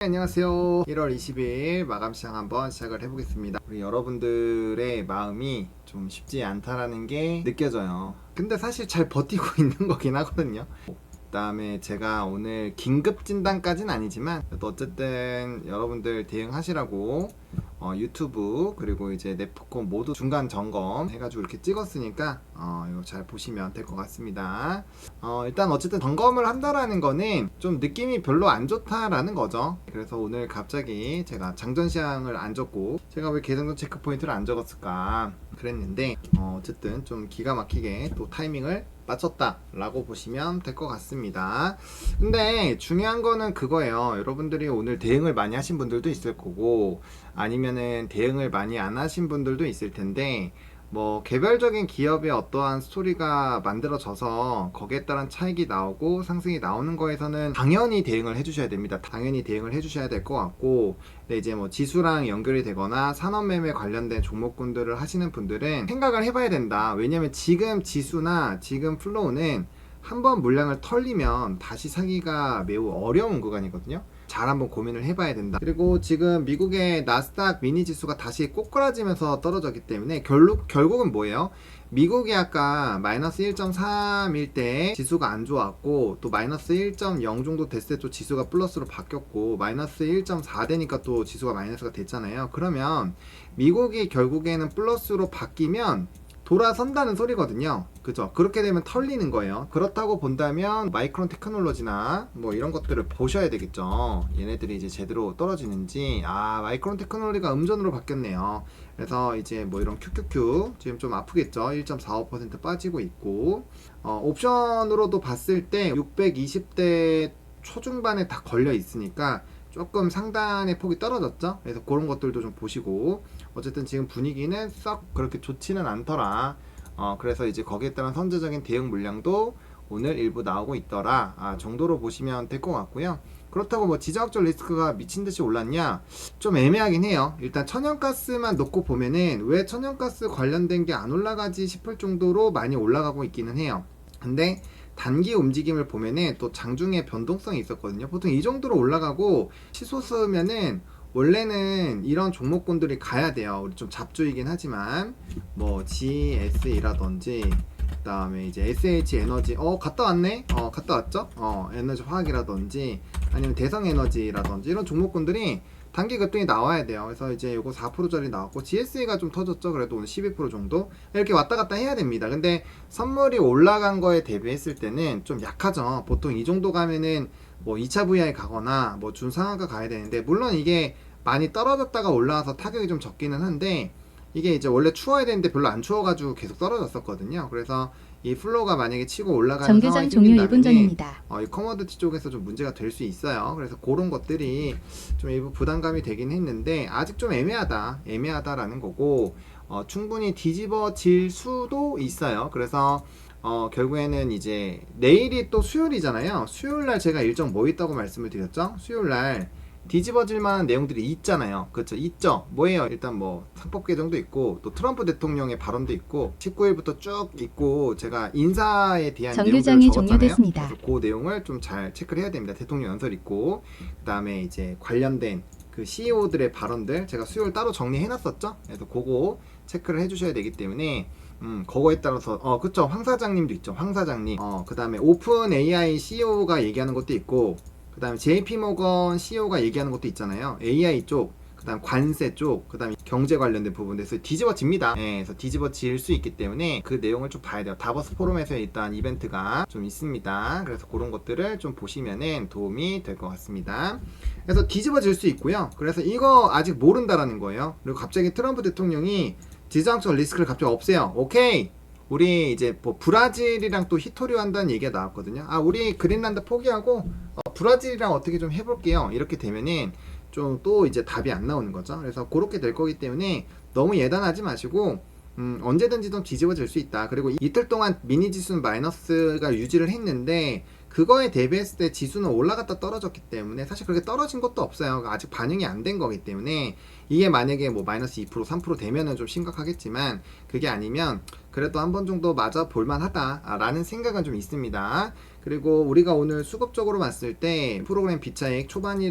안녕하세요. 1월 22일 마감 시장 한번 시작을 해보겠습니다. 우리 여러분들의 마음이 좀 쉽지 않다라는 게 느껴져요. 근데 사실 잘 버티고 있는 거긴 하거든요. 그 다음에 제가 오늘 긴급 진단까지는 아니지만 또 어쨌든 여러분들 대응하시라고 유튜브 그리고 이제 네프콘 모두 중간 점검 해가지고 이렇게 찍었으니까 이거 잘 보시면 될 것 같습니다. 일단 어쨌든 점검을 한다라는 거는 좀 느낌이 별로 안 좋다라는 거죠. 그래서 오늘 갑자기 제가 장전시장을 안 적고 제가 왜 계정전 체크 포인트를 안 적었을까 그랬는데 어쨌든 좀 기가 막히게 또 타이밍을 맞췄다 라고 보시면 될 것 같습니다. 근데 중요한 거는 그거예요. 여러분들이 오늘 대응을 많이 하신 분들도 있을 거고 아니면은 대응을 많이 안 하신 분들도 있을 텐데 뭐 개별적인 기업의 어떠한 스토리가 만들어져서 거기에 따른 차익이 나오고 상승이 나오는 거에서는 당연히 대응을 해주셔야 됩니다. 당연히 대응을 해주셔야 될 것 같고, 근데 이제 뭐 지수랑 연결이 되거나 산업매매 관련된 종목군들을 하시는 분들은 생각을 해봐야 된다. 왜냐면 지금 지수나 지금 플로우는 한번 물량을 털리면 다시 사기가 매우 어려운 구간이거든요. 잘 한번 고민을 해봐야 된다. 그리고 지금 미국의 나스닥 미니 지수가 다시 꼬꾸라지면서 떨어졌기 때문에 결국은 뭐예요? 미국이 아까 마이너스 1.3일 때 지수가 안 좋았고 또 마이너스 1.0 정도 됐을 때 또 지수가 플러스로 바뀌었고 마이너스 1.4 되니까 또 지수가 마이너스가 됐잖아요. 그러면 미국이 결국에는 플러스로 바뀌면 돌아선다는 소리거든요. 그죠? 그렇게 되면 털리는 거예요. 그렇다고 본다면 마이크론 테크놀로지나 뭐 이런 것들을 보셔야 되겠죠. 얘네들이 이제 제대로 떨어지는지. 마이크론 테크놀로지가 음전으로 바뀌었네요. 그래서 이제 뭐 이런 QQQ 지금 좀 아프겠죠. 1.45% 빠지고 있고 옵션으로도 봤을 때 620대 초중반에 다 걸려 있으니까 조금 상단의 폭이 떨어졌죠. 그래서 그런 것들도 좀 보시고 어쨌든 지금 분위기는 썩 그렇게 좋지는 않더라. 그래서 이제 거기에 따른 선제적인 대응 물량도 오늘 일부 나오고 있더라 정도로 보시면 될 것 같고요. 그렇다고 뭐 지정학적 리스크가 미친듯이 올랐냐? 좀 애매하긴 해요. 일단 천연가스만 놓고 보면은 왜 천연가스 관련된 게 안 올라가지 싶을 정도로 많이 올라가고 있기는 해요. 근데 단기 움직임을 보면은 또 장중에 변동성이 있었거든요. 보통 이 정도로 올라가고 치솟으면은 원래는 이런 종목군들이 가야 돼요. 우리 좀 잡주이긴 하지만 뭐 GSE라든지 그 다음에 이제 SH 에너지 갔다 왔네? 갔다 왔죠? 에너지 화학이라든지 아니면 대성 에너지라든지 이런 종목군들이 단기 급등이 나와야 돼요. 그래서 이제 요거 4%짜리 나왔고 GSE가 좀 터졌죠. 그래도 오늘 12% 정도 이렇게 왔다 갔다 해야 됩니다. 근데 선물이 올라간 거에 대비했을 때는 좀 약하죠. 보통 이 정도 가면은 뭐 2차 VI 가거나 뭐 준상한가 가야 되는데 물론 이게 많이 떨어졌다가 올라와서 타격이 좀 적기는 한데 이게 이제 원래 추워야 되는데 별로 안 추워가지고 계속 떨어졌었거든요. 그래서 이 플로우가 만약에 치고 올라가는 상황이 정규장 종료 1분 생긴다면 전입니다. 이 커머디티 쪽에서 좀 문제가 될 수 있어요. 그래서 그런 것들이 좀 일부 부담감이 되긴 했는데 아직 좀 애매하다라는 거고 충분히 뒤집어질 수도 있어요. 그래서 결국에는 이제 내일이 또 수요일이잖아요. 수요일날 제가 일정 뭐 있다고 말씀을 드렸죠? 수요일날 뒤집어질 만한 내용들이 있잖아요. 그렇죠? 있죠. 뭐예요? 일단 뭐 상법 개정도 있고 또 트럼프 대통령의 발언도 있고 19일부터 쭉 있고 제가 인사에 대한 내용들을 정류장이 적었잖아요. 종료됐습니다. 그래서 그 내용을 좀 잘 체크를 해야 됩니다. 대통령 연설 있고 그다음에 이제 관련된 그 CEO들의 발언들 제가 수요일 따로 정리해 놨었죠. 그래서 그거 체크를 해 주셔야 되기 때문에 그거에 따라서 그쵸, 황 사장님도 있죠. 황 사장님 그 다음에 오픈 AI CEO가 얘기하는 것도 있고 그 다음에 JP모건 CEO가 얘기하는 것도 있잖아요. AI 쪽, 그 다음 관세 쪽, 그 다음에 경제 관련된 부분에서 뒤집어집니다. 그래서 뒤집어질 수 있기 때문에 그 내용을 좀 봐야 돼요. 다보스 포럼에서 일단 이벤트가 좀 있습니다. 그래서 그런 것들을 좀 보시면은 도움이 될 것 같습니다. 그래서 뒤집어질 수 있고요. 그래서 이거 아직 모른다라는 거예요. 그리고 갑자기 트럼프 대통령이 지정학적 리스크를 갑자기 없애요. 오케이. 우리 이제 뭐 브라질이랑 또 히토류 한다는 얘기가 나왔거든요. 우리 그린란드 포기하고 브라질이랑 어떻게 좀 해볼게요. 이렇게 되면은 좀 또 이제 답이 안 나오는 거죠. 그래서 그렇게 될 거기 때문에 너무 예단하지 마시고 언제든지 좀 뒤집어질 수 있다. 그리고 이틀 동안 미니 지수는 마이너스가 유지를 했는데 그거에 대비했을 때 지수는 올라갔다 떨어졌기 때문에 사실 그렇게 떨어진 것도 없어요. 아직 반영이 안 된 거기 때문에 이게 만약에 뭐 마이너스 2% 3% 되면은 좀 심각하겠지만 그게 아니면 그래도 한 번 정도 맞아 볼만 하다라는 생각은 좀 있습니다. 그리고 우리가 오늘 수급적으로 봤을 때 프로그램 비차익 초반에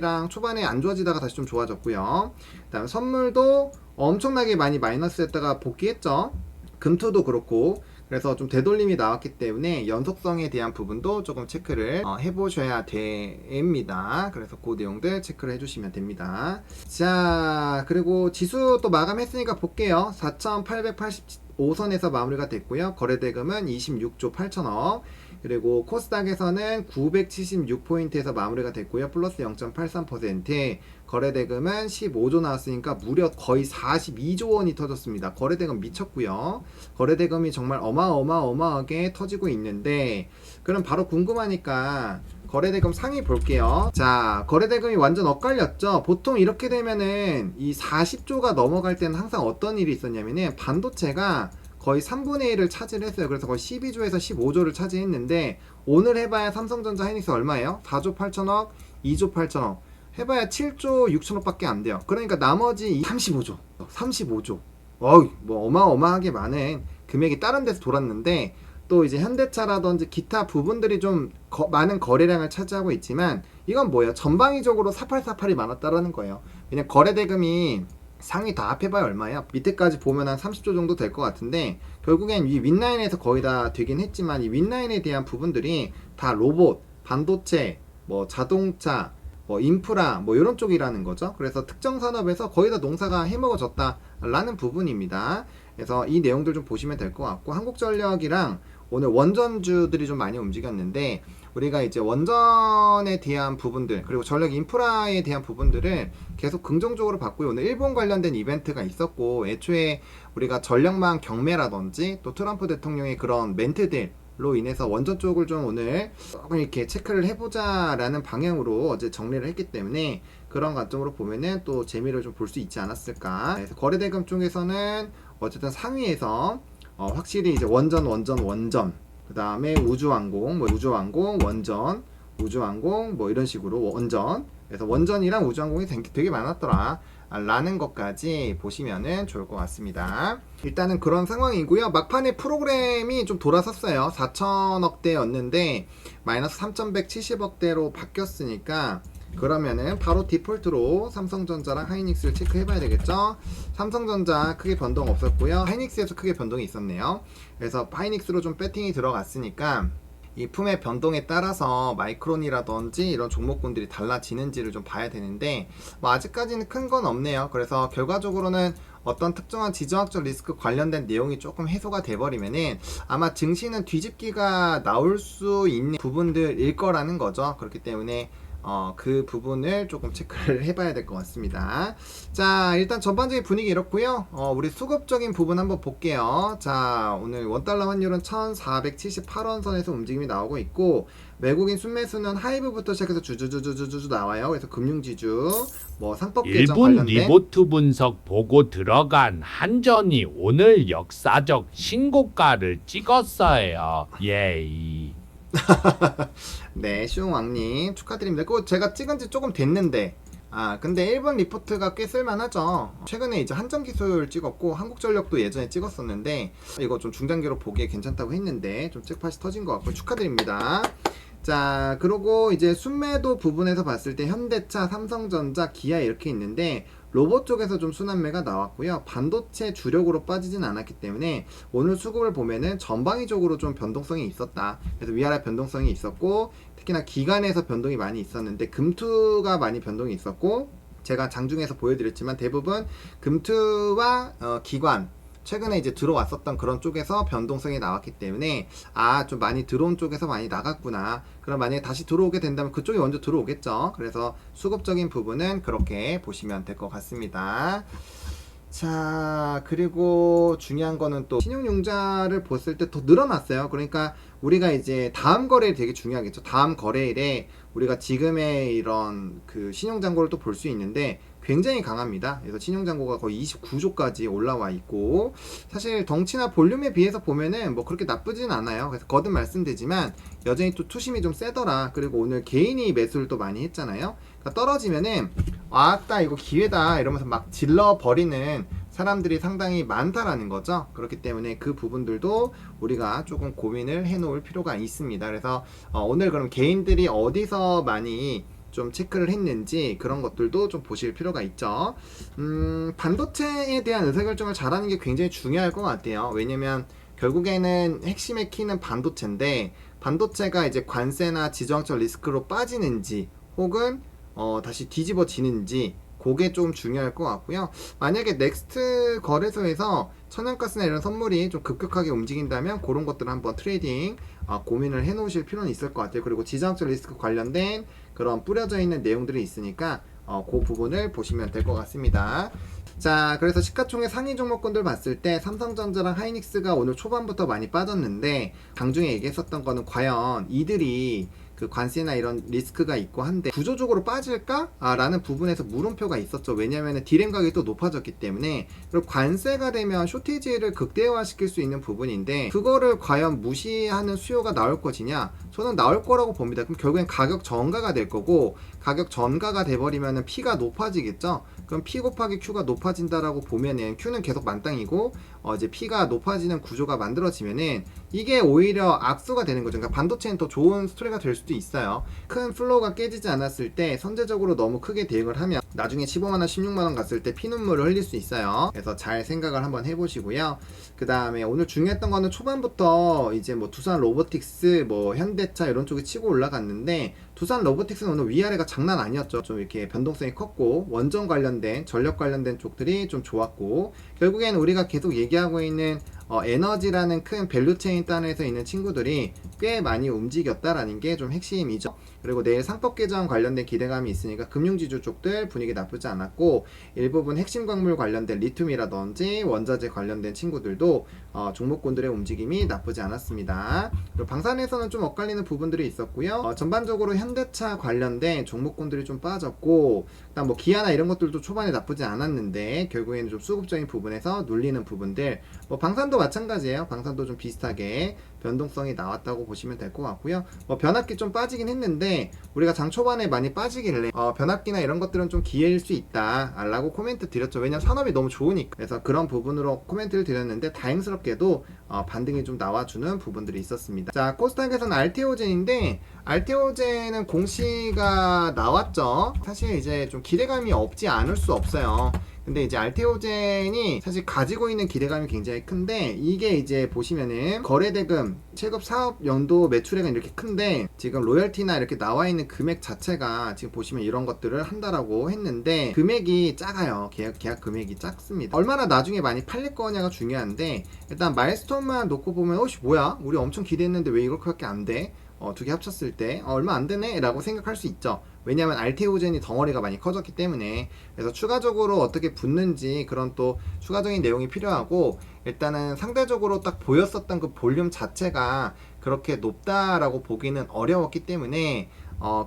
안 좋아지다가 다시 좀 좋아졌고요. 그다음에 선물도 엄청나게 많이 마이너스 했다가 복귀했죠. 금투도 그렇고, 그래서 좀 되돌림이 나왔기 때문에 연속성에 대한 부분도 조금 체크를 해보셔야 됩니다. 그래서 그 내용들 체크를 해주시면 됩니다. 자, 그리고 지수 또 마감했으니까 볼게요. 4,885선에서 마무리가 됐고요. 거래대금은 26조 8천억. 그리고 코스닥에서는 976포인트에서 마무리가 됐고요. 플러스 0.83%. 거래대금은 15조 나왔으니까 무려 거의 42조 원이 터졌습니다. 거래대금 미쳤고요. 거래대금이 정말 어마어마하게 터지고 있는데, 그럼 바로 궁금하니까 거래대금 상위 볼게요. 자, 거래대금이 완전 엇갈렸죠. 보통 이렇게 되면은 이 40조가 넘어갈 때는 항상 어떤 일이 있었냐면은 반도체가 거의 3분의 1을 차지를 했어요. 그래서 거의 12조에서 15조를 차지했는데, 오늘 해봐야 삼성전자 하이닉스 얼마예요? 4조 8천억, 2조 8천억. 해봐야 7조 6천억 밖에 안 돼요. 그러니까 나머지 35조. 뭐 어마어마하게 많은 금액이 다른 데서 돌았는데, 또 이제 현대차라든지 기타 부분들이 좀 많은 거래량을 차지하고 있지만, 이건 뭐예요? 전방위적으로 4848이 많았다라는 거예요. 왜냐면 거래대금이 상위 다 합해봐야 얼마예요? 밑에까지 보면 한 30조 정도 될 것 같은데, 결국엔 이 윗라인에서 거의 다 되긴 했지만, 이 윗라인에 대한 부분들이 다 로봇, 반도체, 뭐 자동차, 뭐 인프라, 뭐 이런 쪽이라는 거죠. 그래서 특정 산업에서 거의 다 농사가 해먹어졌다라는 부분입니다. 그래서 이 내용들 좀 보시면 될 것 같고, 한국전력이랑 오늘 원전주들이 좀 많이 움직였는데, 우리가 이제 원전에 대한 부분들, 그리고 전력 인프라에 대한 부분들을 계속 긍정적으로 봤고요. 오늘 일본 관련된 이벤트가 있었고, 애초에 우리가 전력망 경매라든지 또 트럼프 대통령의 그런 멘트들로 인해서 원전 쪽을 좀 오늘 조금 이렇게 체크를 해보자 라는 방향으로 어제 정리를 했기 때문에, 그런 관점으로 보면은 또 재미를 좀 볼 수 있지 않았을까. 그래서 거래대금 쪽에서는 어쨌든 상위에서 확실히 이제 원전, 그 다음에 우주항공, 원전, 우주항공, 뭐 이런 식으로 원전. 그래서 원전이랑 우주항공이 되게 많았더라 라는 것까지 보시면은 좋을 것 같습니다. 일단은 그런 상황이고요. 막판에 프로그램이 좀 돌아섰어요. 4천억대였는데 마이너스 3,170억대로 바뀌었으니까, 그러면은 바로 디폴트로 삼성전자랑 하이닉스를 체크해봐야 되겠죠. 삼성전자 크게 변동 없었고요. 하이닉스에서 크게 변동이 있었네요. 그래서 하이닉스로 좀 배팅이 들어갔으니까 이 품의 변동에 따라서 마이크론이라든지 이런 종목군들이 달라지는지를 좀 봐야 되는데, 뭐 아직까지는 큰 건 없네요. 그래서 결과적으로는 어떤 특정한 지정학적 리스크 관련된 내용이 조금 해소가 돼버리면은 아마 증시는 뒤집기가 나올 수 있는 부분들일 거라는 거죠. 그렇기 때문에 그 부분을 조금 체크를 해봐야 될 것 같습니다. 자, 일단 전반적인 분위기 이렇고요. 우리 수급적인 부분 한번 볼게요. 자, 오늘 원달러 환율은 1478원 선에서 움직임이 나오고 있고, 외국인 순매수는 하이브부터 시작해서 주주주주주주 나와요. 그래서 금융지주, 뭐 상법 개정 일본 관련된 리보트 분석 보고 들어간 한전이 오늘 역사적 신고가를 찍었어요. 예이. 네, 슝왕님 축하드립니다. 그거 제가 찍은 지 조금 됐는데, 근데 일본 리포트가 꽤 쓸만하죠. 최근에 이제 한전기술 찍었고, 한국전력도 예전에 찍었었는데, 이거 좀 중장기로 보기에 괜찮다고 했는데, 좀 잭팟이 터진 것 같고, 축하드립니다. 자, 그리고 이제 순매도 부분에서 봤을 때 현대차, 삼성전자, 기아 이렇게 있는데, 로봇 쪽에서 좀 순환매가 나왔고요. 반도체 주력으로 빠지진 않았기 때문에 오늘 수급을 보면은 전방위적으로 좀 변동성이 있었다. 그래서 위아래 변동성이 있었고, 특히나 기관에서 변동이 많이 있었는데 금투가 많이 변동이 있었고, 제가 장중에서 보여드렸지만 대부분 금투와 기관, 최근에 이제 들어왔었던 그런 쪽에서 변동성이 나왔기 때문에 좀 많이 들어온 쪽에서 많이 나갔구나. 그럼 만약에 다시 들어오게 된다면 그쪽이 먼저 들어오겠죠. 그래서 수급적인 부분은 그렇게 보시면 될 것 같습니다. 자, 그리고 중요한 거는 또 신용융자를 봤을 때 더 늘어났어요. 그러니까 우리가 이제 다음 거래일 되게 중요하겠죠. 다음 거래일에 우리가 지금의 이런 그 신용잔고를 또 볼 수 있는데 굉장히 강합니다. 그래서 신용잔고가 거의 29조까지 올라와 있고, 사실 덩치나 볼륨에 비해서 보면은 뭐 그렇게 나쁘진 않아요. 그래서 거듭 말씀드리지만 여전히 또 투심이 좀 세더라. 그리고 오늘 개인이 매수를 또 많이 했잖아요. 그러니까 떨어지면은 이거 기회다 이러면서 막 질러버리는 사람들이 상당히 많다라는 거죠. 그렇기 때문에 그 부분들도 우리가 조금 고민을 해 놓을 필요가 있습니다. 그래서 오늘 그럼 개인들이 어디서 많이 좀 체크를 했는지 그런 것들도 좀 보실 필요가 있죠. 반도체에 대한 의사결정을 잘하는 게 굉장히 중요할 것 같아요. 왜냐면 결국에는 핵심의 키는 반도체인데, 반도체가 이제 관세나 지정학적 리스크로 빠지는지 혹은 다시 뒤집어지는지 그게 좀 중요할 것 같고요. 만약에 넥스트 거래소에서 천연가스나 이런 선물이 좀 급격하게 움직인다면 그런 것들을 한번 트레이딩 고민을 해 놓으실 필요는 있을 것 같아요. 그리고 지정학적 리스크 관련된 그런 뿌려져 있는 내용들이 있으니까 그 부분을 보시면 될 것 같습니다. 자, 그래서 시가총액 상위 종목군들 봤을 때 삼성전자랑 하이닉스가 오늘 초반부터 많이 빠졌는데, 강중에 얘기했었던 거는 과연 이들이 그 관세나 이런 리스크가 있고 한데 구조적으로 빠질까? 라는 부분에서 물음표가 있었죠. 왜냐하면 디램 가격이 또 높아졌기 때문에. 그리고 관세가 되면 쇼티지를 극대화시킬 수 있는 부분인데, 그거를 과연 무시하는 수요가 나올 것이냐? 저는 나올 거라고 봅니다. 그럼 결국엔 가격 전가가 될 거고, 가격 전가가 돼버리면 P가 높아지겠죠. 그럼 P 곱하기 Q가 높아진다라고 보면은 Q는 계속 만땅이고 이제 P가 높아지는 구조가 만들어지면은 이게 오히려 악수가 되는 거죠. 그러니까 반도체는 더 좋은 스토리가 될 수도 있어요. 큰 플로우가 깨지지 않았을 때 선제적으로 너무 크게 대응을 하면 나중에 15만원, 16만원 갔을 때 피눈물을 흘릴 수 있어요. 그래서 잘 생각을 한번 해보시고요. 그 다음에 오늘 중요했던 거는 초반부터 이제 뭐 두산 로보틱스, 뭐 현대차 이런 쪽이 치고 올라갔는데, 두산 로보틱스는 오늘 위아래가 장난 아니었죠. 좀 이렇게 변동성이 컸고, 원전 관련된, 전력 관련된 쪽들이 좀 좋았고, 결국엔 우리가 계속 얘기하고 있는 에너지라는 큰 밸류체인 단에서 있는 친구들이 꽤 많이 움직였다라는 게 좀 핵심이죠. 그리고 내일 상법 개정 관련된 기대감이 있으니까 금융지주 쪽들 분위기 나쁘지 않았고, 일부분 핵심 광물 관련된 리튬이라든지 원자재 관련된 친구들도 종목군들의 움직임이 나쁘지 않았습니다. 그리고 방산에서는 좀 엇갈리는 부분들이 있었고요. 전반적으로 현대차 관련된 종목군들이 좀 빠졌고, 그다음 뭐 기아나 이런 것들도 초반에 나쁘지 않았는데 결국에는 좀 수급적인 부분에서 눌리는 부분들, 뭐 방산도 마찬가지예요. 방산도 좀 비슷하게 변동성이 나왔다고 보시면 될 것 같고요. 뭐 변압기 좀 빠지긴 했는데 우리가 장 초반에 많이 빠지길래 변압기나 이런 것들은 좀 기회일 수 있다 라고 코멘트 드렸죠. 왜냐면 산업이 너무 좋으니까. 그래서 그런 부분으로 코멘트를 드렸는데 다행스럽게도 반등이 좀 나와주는 부분들이 있었습니다. 자, 코스닥에서는 알테오젠인데, 알테오젠은 공시가 나왔죠. 사실 이제 좀 기대감이 없지 않을 수 없어요. 근데 이제 알테오젠이 사실 가지고 있는 기대감이 굉장히 큰데, 이게 이제 보시면은 거래대금, 체급 사업 연도 매출액은 이렇게 큰데 지금 로열티나 이렇게 나와 있는 금액 자체가 지금 보시면 이런 것들을 한다라고 했는데 금액이 작아요. 계약 금액이 작습니다. 얼마나 나중에 많이 팔릴 거냐가 중요한데, 일단 마일스톤만 놓고 보면 뭐야? 우리 엄청 기대했는데 왜 이렇게밖에 안 돼? 두 개 합쳤을 때 얼마 안 되네 라고 생각할 수 있죠. 왜냐하면 알테오젠이 덩어리가 많이 커졌기 때문에. 그래서 추가적으로 어떻게 붙는지 그런 또 추가적인 내용이 필요하고, 일단은 상대적으로 딱 보였었던 그 볼륨 자체가 그렇게 높다라고 보기는 어려웠기 때문에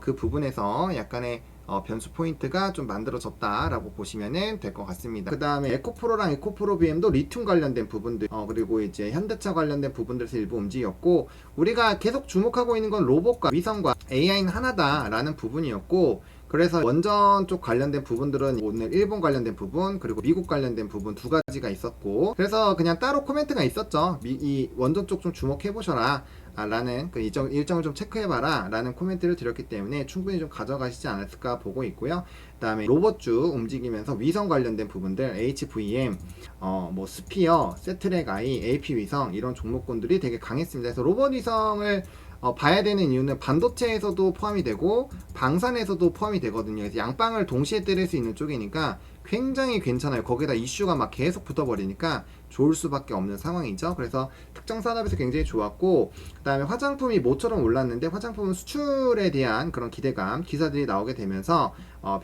그 부분에서 약간의 변수 포인트가 좀 만들어졌다라고 보시면 될 것 같습니다. 그 다음에 에코프로랑 에코프로 BM도 리튬 관련된 부분들, 그리고 이제 현대차 관련된 부분들에서 일부 움직였고, 우리가 계속 주목하고 있는 건 로봇과 위성과 AI는 하나다라는 부분이었고, 그래서 원전 쪽 관련된 부분들은 오늘 일본 관련된 부분 그리고 미국 관련된 부분 두 가지가 있었고, 그래서 그냥 따로 코멘트가 있었죠. 이 원전 쪽 좀 주목해 보셔라 라는 그 일정을 좀 체크해봐라 라는 코멘트를 드렸기 때문에 충분히 좀 가져가시지 않았을까 보고 있고요. 그 다음에 로봇주 움직이면서 위성 관련된 부분들, HVM, 뭐 스피어, 세트랙 I, AP 위성 이런 종목군들이 되게 강했습니다. 그래서 로봇 위성을 봐야 되는 이유는 반도체에서도 포함이 되고 방산에서도 포함이 되거든요. 그래서 양방을 동시에 때릴 수 있는 쪽이니까 굉장히 괜찮아요. 거기다 이슈가 막 계속 붙어버리니까 좋을 수밖에 없는 상황이죠. 그래서 특정 산업에서 굉장히 좋았고, 그 다음에 화장품이 모처럼 올랐는데 화장품은 수출에 대한 그런 기대감, 기사들이 나오게 되면서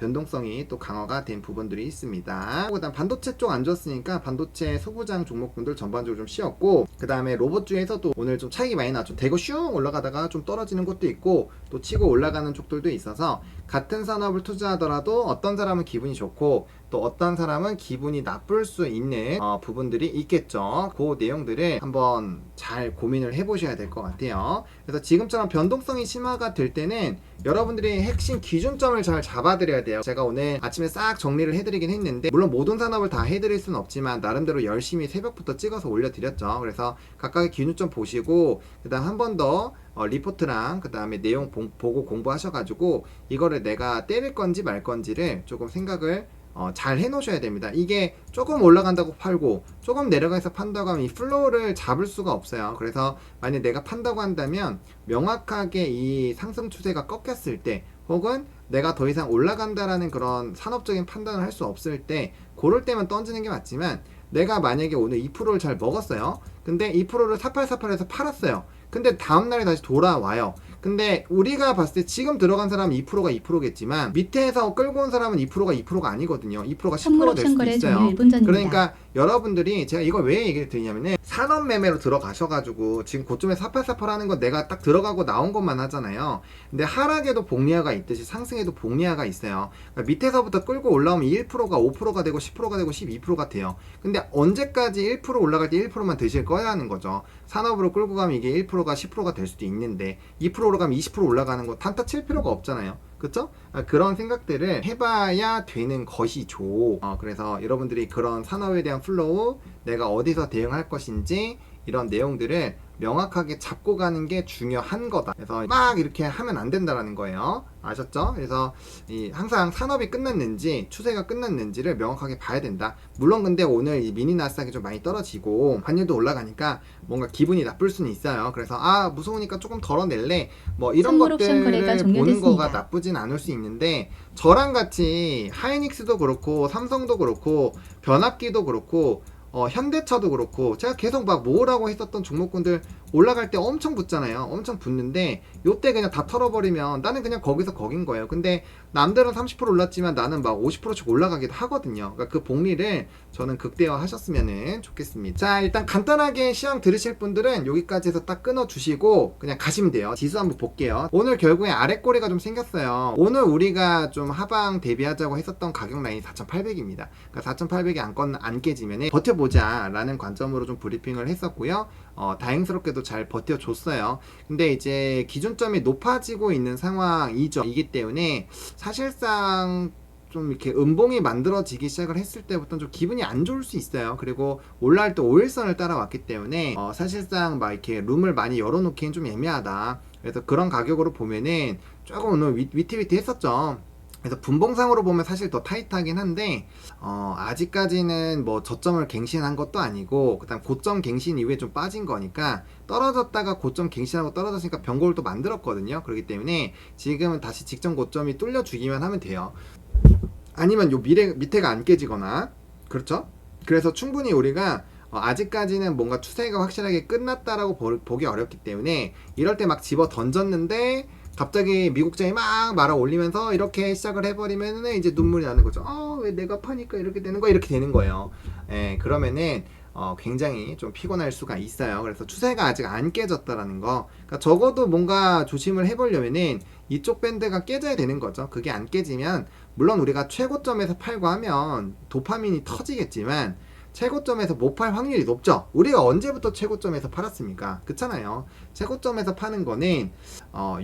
변동성이 또 강화가 된 부분들이 있습니다. 그 다음 반도체 쪽 안 좋았으니까 반도체 소부장 종목분들 전반적으로 좀 쉬었고, 그 다음에 로봇주에서도 오늘 좀 차익이 많이 나왔죠. 대거 슝 올라가다가 좀 떨어지는 것도 있고 또 치고 올라가는 쪽들도 있어서 같은 산업을 투자하더라도 어떤 사람은 기분이 좋고 또 어떤 사람은 기분이 나쁠 수 있는 부분들이 있겠죠. 그 내용들을 한번 잘 고민을 해보셔야 될 것 같아요. 그래서 지금처럼 변동성이 심화가 될 때는 여러분들이 핵심 기준점을 잘 잡아드려야 돼요. 제가 오늘 아침에 싹 정리를 해드리긴 했는데, 물론 모든 산업을 다 해드릴 수는 없지만 나름대로 열심히 새벽부터 찍어서 올려드렸죠. 그래서 각각의 기준점 보시고 그 다음 한 번 더 리포트랑 그 다음에 내용 보고 공부하셔가지고 이거를 내가 때릴 건지 말 건지를 조금 생각을 잘 해놓으셔야 됩니다. 이게 조금 올라간다고 팔고 조금 내려가서 판다고 하면 이 플로우를 잡을 수가 없어요. 그래서 만약 내가 판다고 한다면 명확하게 이 상승 추세가 꺾였을 때, 혹은 내가 더 이상 올라간다라는 그런 산업적인 판단을 할 수 없을 때, 그럴 때만 던지는 게 맞지만, 내가 만약에 오늘 2%를 잘 먹었어요. 근데 2%를 4848에서 팔았어요. 근데 다음날에 다시 돌아와요. 근데 우리가 봤을 때 지금 들어간 사람은 2%가 2%겠지만 밑에서 끌고 온 사람은 2%가 2%가 아니거든요. 2%가 10%가 될 수도 있어요. 그러니까 여러분들이, 제가 이걸 왜 얘기를 드리냐면은, 산업 매매로 들어가셔가지고 지금 고점에서 4848 하는 거 내가 딱 들어가고 나온 것만 하잖아요. 근데 하락에도 복리화가 있듯이 상승에도 복리화가 있어요. 그러니까 밑에서부터 끌고 올라오면 1%가 5%가 되고 10%가 되고 12%가 돼요. 근데 언제까지 1% 올라갈 때 1%만 드실 거야 하는 거죠. 산업으로 끌고 가면 이게 1%가 10%가 될 수도 있는데 2%로 가면 20% 올라가는 거 단타 칠 필요가 없잖아요. 그쵸? 그런 생각들을 해봐야 되는 것이죠. 그래서 여러분들이 그런 산업에 대한 플로우, 내가 어디서 대응할 것인지 이런 내용들을 명확하게 잡고 가는 게 중요한 거다. 그래서 막 이렇게 하면 안 된다라는 거예요. 아셨죠? 그래서 항상 산업이 끝났는지 추세가 끝났는지를 명확하게 봐야 된다. 물론 근데 오늘 이 미니 나스닥이 좀 많이 떨어지고 환율도 올라가니까 뭔가 기분이 나쁠 수는 있어요. 그래서 무서우니까 조금 덜어낼래, 뭐 이런 것들을 보는 거가 나쁘진 않을 수 있는데, 저랑 같이 하이닉스도 그렇고 삼성도 그렇고 변압기도 그렇고 현대차도 그렇고 제가 계속 막 모으라고 했었던 종목군들 올라갈 때 엄청 붙잖아요. 엄청 붙는데 요때 그냥 다 털어버리면 나는 그냥 거기서 거긴 거예요. 근데 남들은 30% 올랐지만 나는 막 50%씩 올라가기도 하거든요. 그러니까 그 복리를 저는 극대화 하셨으면 좋겠습니다. 자, 일단 간단하게 시황 들으실 분들은 여기까지 해서 딱 끊어주시고 그냥 가시면 돼요. 지수 한번 볼게요. 오늘 결국에 아랫꼬리가 좀 생겼어요. 오늘 우리가 좀 하방 대비하자고 했었던 가격 라인이 4,800입니다. 그러니까 4,800이 안 깨지면 버텨보자 라는 관점으로 좀 브리핑을 했었고요. 다행스럽게도 잘 버텨줬어요. 근데 이제 기준점이 높아지고 있는 상황이죠. 이기 때문에 사실상 좀 이렇게 음봉이 만들어지기 시작을 했을 때부터 좀 기분이 안 좋을 수 있어요. 그리고 올라갈 때 5일선을 따라왔기 때문에 사실상 막 이렇게 룸을 많이 열어놓기엔 좀 애매하다. 그래서 그런 가격으로 보면은 조금 오늘 위태위태 했었죠. 그래서 분봉상으로 보면 사실 더 타이트하긴 한데 아직까지는 뭐 저점을 갱신한 것도 아니고, 그 다음 고점 갱신 이후에 좀 빠진 거니까, 떨어졌다가 고점 갱신하고 떨어졌으니까 변곡을 또 만들었거든요. 그렇기 때문에 지금은 다시 직전 고점이 뚫려주기만 하면 돼요. 아니면 요 밑에가 안 깨지거나, 그렇죠? 그래서 충분히 우리가 아직까지는 뭔가 추세가 확실하게 끝났다라고 보기 어렵기 때문에, 이럴 때 막 집어 던졌는데 갑자기 미국장이 막 말아 올리면서 이렇게 시작을 해버리면 이제 눈물이 나는 거죠. 왜 내가 파니까 이렇게 되는 거야? 이렇게 되는 거예요. 그러면은 굉장히 좀 피곤할 수가 있어요. 그래서 추세가 아직 안 깨졌다라는 거, 그러니까 적어도 뭔가 조심을 해보려면은 이쪽 밴드가 깨져야 되는 거죠. 그게 안 깨지면, 물론 우리가 최고점에서 팔고 하면 도파민이 터지겠지만 최고점에서 못 팔 확률이 높죠. 우리가 언제부터 최고점에서 팔았습니까? 그렇잖아요. 최고점에서 파는 거는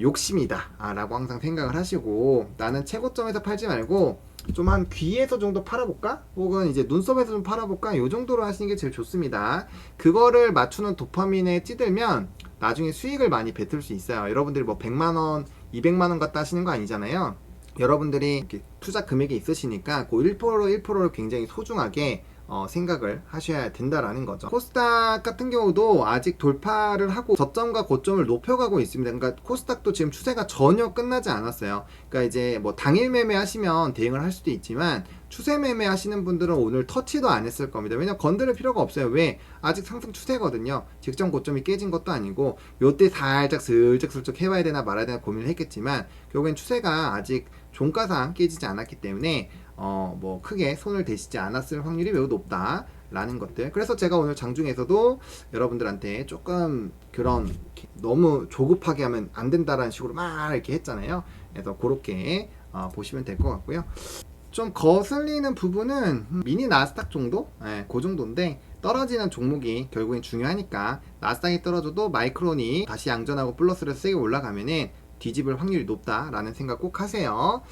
욕심이다 라고 항상 생각을 하시고, 나는 최고점에서 팔지 말고 좀 한 귀에서 정도 팔아볼까? 혹은 이제 눈썹에서 좀 팔아볼까? 요 정도로 하시는 게 제일 좋습니다. 그거를 맞추는 도파민에 찌들면 나중에 수익을 많이 뱉을 수 있어요. 여러분들이 뭐 100만원 200만원 갖다 하시는 거 아니잖아요. 여러분들이 이렇게 투자 금액이 있으시니까 그 1%를 굉장히 소중하게 생각을 하셔야 된다라는 거죠. 코스닥 같은 경우도 아직 돌파를 하고 저점과 고점을 높여가고 있습니다. 그러니까 코스닥도 지금 추세가 전혀 끝나지 않았어요. 그러니까 이제 뭐 당일 매매 하시면 대응을 할 수도 있지만, 추세 매매 하시는 분들은 오늘 터치도 안 했을 겁니다. 왜냐면 건드릴 필요가 없어요. 왜? 아직 상승 추세거든요. 직전 고점이 깨진 것도 아니고, 요때 살짝 슬쩍슬쩍 해봐야 되나 말아야 되나 고민을 했겠지만, 결국엔 추세가 아직 종가상 깨지지 않았기 때문에 뭐 크게 손을 대시지 않았을 확률이 매우 높다 라는 것들. 그래서 제가 오늘 장중에서도 여러분들한테 조금 그런 너무 조급하게 하면 안 된다라는 식으로 막 이렇게 했잖아요. 그래서 그렇게 보시면 될 것 같고요. 좀 거슬리는 부분은 미니 나스닥 정도? 네, 그 정도인데 떨어지는 종목이 결국엔 중요하니까 나스닥이 떨어져도 마이크론이 다시 양전하고 플러스를 세게 올라가면은 뒤집을 확률이 높다라는 생각 꼭 하세요.